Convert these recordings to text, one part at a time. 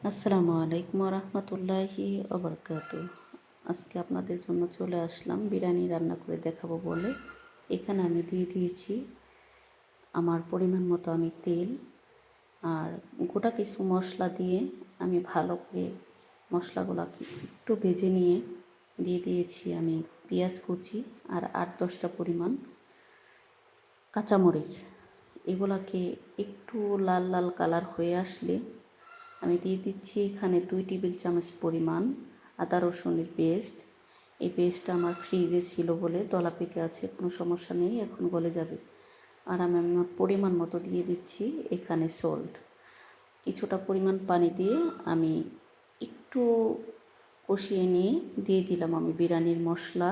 আসসালামু আলাইকুম রহমতুল্লাহি ওবরকাতু। আজকে আপনাদের জন্য চলে আসলাম বিরিয়ানি রান্না করে দেখাবো বলে। এখানে আমি দিয়ে দিয়েছি আমার পরিমাণ মতো আমি তেল আর গোটা কিছু মশলা দিয়ে আমি ভালো করে মশলাগুলোকে একটু ভেজে নিয়ে দিয়ে দিয়েছি আমি পেঁয়াজ কুচি আর 8-10টা পরিমাণ কাঁচামরিচ। এগুলাকে একটু লাল লাল কালার হয়ে আসলে আমি দিয়ে দিচ্ছি এখানে 2 টেবিল চামচ পরিমাণ আদা রসুনের পেস্ট। এই পেস্টটা আমার ফ্রিজে ছিল বলে দলা পেকে আছে, কোনো সমস্যা নেই, এখন গলে যাবে। আর আমি আমার পরিমাণ মতো দিয়ে দিচ্ছি এখানে সল্ট। কিছুটা পরিমাণ পানি দিয়ে আমি একটু কষিয়ে নিয়ে দিয়ে দিলাম আমি বিরিয়ানির মশলা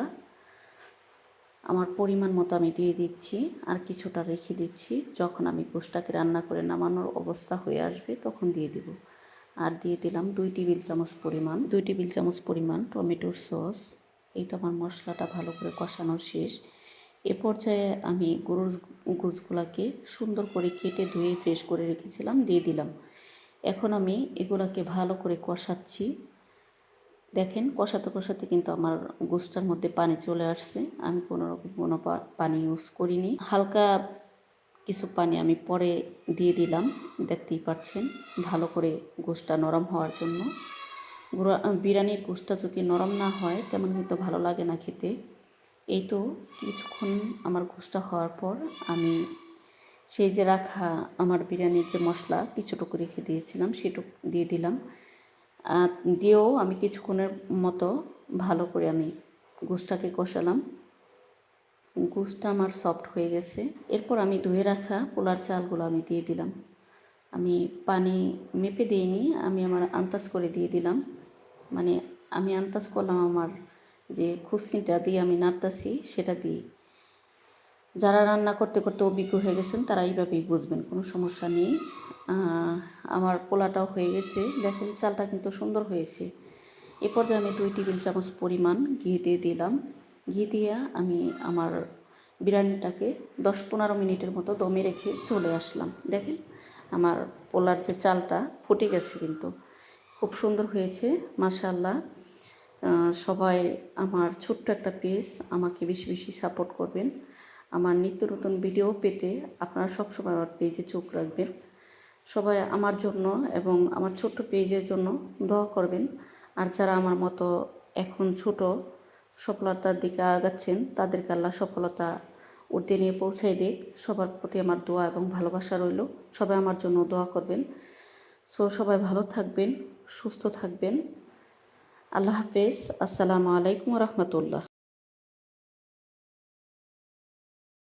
আমার পরিমাণ মতো আমি দিয়ে দিচ্ছি আর কিছুটা রেখে দিচ্ছি। যখন আমি গোশটাকে রান্না করে নামানোর অবস্থা হয়ে আসবে তখন দিয়ে দিব। আর দিয়ে দিলাম 2 টেবিল চামচ পরিমাণ টমেটোর সস। এই তো আমার মশলাটা ভালো করে কষানো শেষ। এ পর্যায়ে আমি গরুর গোশগুলোকে সুন্দর করে কেটে ধুয়ে ফ্রেশ করে রেখেছিলাম দিয়ে দিলাম। এখন আমি এগুলোকে ভালো করে কষাচ্ছি। দেখেন কষাতে কষাতে কিন্তু আমার গোশটার মধ্যে পানি চলে আসছে। আমি কোনো পানি ইউজ করিনি, হালকা কিছু পানি আমি পরে দিয়ে দিলাম, দেখতেই পাচ্ছেন, ভালো করে গোশটা নরম হওয়ার জন্য। বিরিয়ানির গোশটা যদি নরম না হয় তেমন হয়তো ভালো লাগে না খেতে। এই তো কিছুক্ষণ আমার গোশটা হওয়ার পর আমি সেই যে রাখা আমার বিরিয়ানির যে মশলা কিছুটুকু রেখে দিয়েছিলাম সেটুকু দিয়ে দিলাম। দিয়েও আমি কিছুক্ষণের মতো ভালো করে আমি গোশটাকে কষালাম। গোশটা আমার সফট হয়ে গেছে। এরপর আমি ধুয়ে রাখা পোলার চালগুলো আমি দিয়ে দিলাম। আমি পানি মেপে দিইনি, আমি আমার আন্দাজ করে দিয়ে দিলাম। মানে আমি আন্দাজ করলাম আমার যে খুসনিটা দিয়ে আমি নাড়তাছি সেটা দিয়ে। যারা রান্না করতে করতে অভিজ্ঞ হয়ে গেছেন তারা এইভাবেই বুঝবেন, কোনো সমস্যা নেই। আমার পোলাটাও হয়ে গেছে, দেখেন চালটা কিন্তু সুন্দর হয়েছে। এ পর্যায়ে আমি 2 টেবিল চামচ পরিমাণ ঘি দিয়ে দিলাম। ঘি দিয়ে আমি আমার বিরিয়ানিটাকে 10-15 মিনিটের মতো দমে রেখে চলে আসলাম। দেখেন আমার পোলার যে চালটা ফুটে গেছে, কিন্তু খুব সুন্দর হয়েছে মাশাআল্লাহ। সবাই আমার ছোট্ট একটা পেজ আমাকে বেশি বেশি সাপোর্ট করবেন। আমার নিত্য নতুন ভিডিও পেতে আপনারা সবসময় আমার পেজে চোখ রাখবেন। সবাই আমার জন্য এবং আমার ছোট্ট পেজের জন্য দোয়া করবেন। আর যারা আমার মতো এখন ছোট সফলতার দিকে আগাচ্ছেন তাদেরকে আল্লাহ সফলতা উর্ধে নিয়ে পৌঁছায় দিক। সবার প্রতি আমার দোয়া এবং ভালোবাসা রইল। সবাই আমার জন্য দোয়া করবেন। সবাই ভালো থাকবেন, সুস্থ থাকবেন। আল্লাহ হাফেজ। আসসালামু আলাইকুম রহমতুল্লাহ।